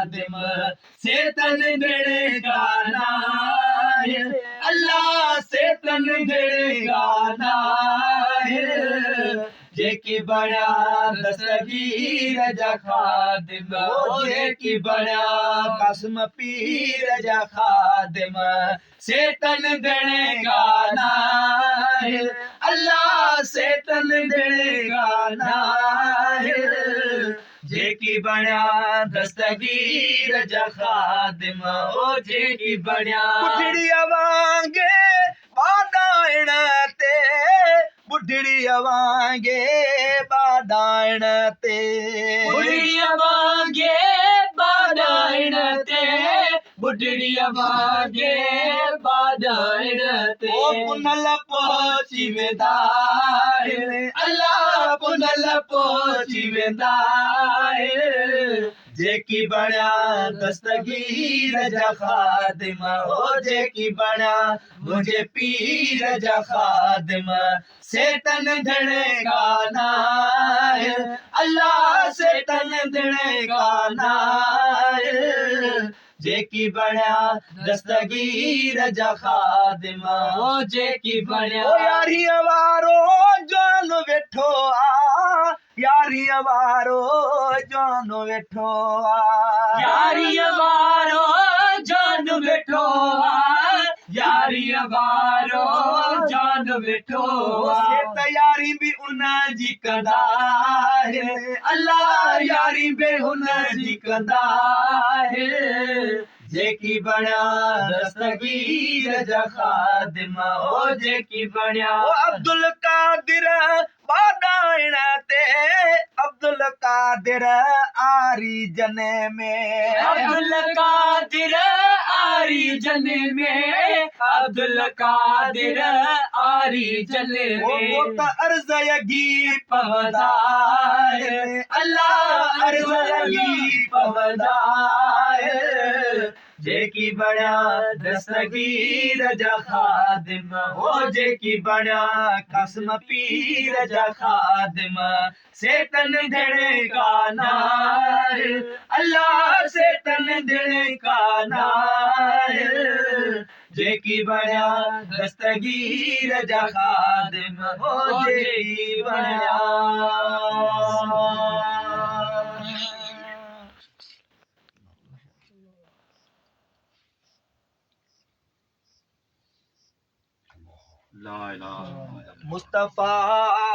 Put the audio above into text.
खादिम से तन देने का नाहिर अल्लाह से तन देने का नाहिर जेकी बड़ा दस्तगीर जा खादिम जेकी बड़ा कसम पीर जा खादिम से तन देने का नाहिर अल्लाह से तन देने का नाहिर जेकी बड़ा दस्तगीर जा खादिम जेकी बड़ा बुढ़ड़िया वांगे बादाइण ते बुढ़ड़िया वांगे बादाइण ते बुढ़ड़िया वांगे बादाइण ते बुढ़ड़िया वांगे बादाइण ते पुनल पहुंची वेंदा अल्लाह पुनल पहुंची वेंदा जेकी बड़ा दस्तगीर जा खादिम जेकी बड़ा मुझे पीर जा खादिम से तन देने का नाहिर अल्लाह से तन देने का नाहिर जेकी बड़ा दस्तगीर जा खादिम जेकी बड़ा यारी वारो जान वेठो आ यारी वारो जान वेठो आ यारी वारो जान वेठो आ यारी वारो जान वेठो से तयारी भी उन जी कंदा अल्लाह यारी बे उन जी कंदा जेकी बड़ा दस्तगीर जा खादिम जेकी बड़ा अब्दुल कादिर बादाइण ते अब्दुल कादिर आरी जने में अब्दुल कादिर आरी जने में अब्दुल कादिर आरी जने में वो तो अर्ज़ यगी पवंदा अल्लाह अर्ज़ यगी पवंदा जेकी बड़ा दस्तगीर जा खादिम जेकी बड़ा कसम पीर जा खादिम से तन देने का नाहिर अल्लाह से तन देने का नाहिर जेकी बड़ा दस्तगीर जा खादिम जेकी बड़ा ला इलाहा मुस्तफा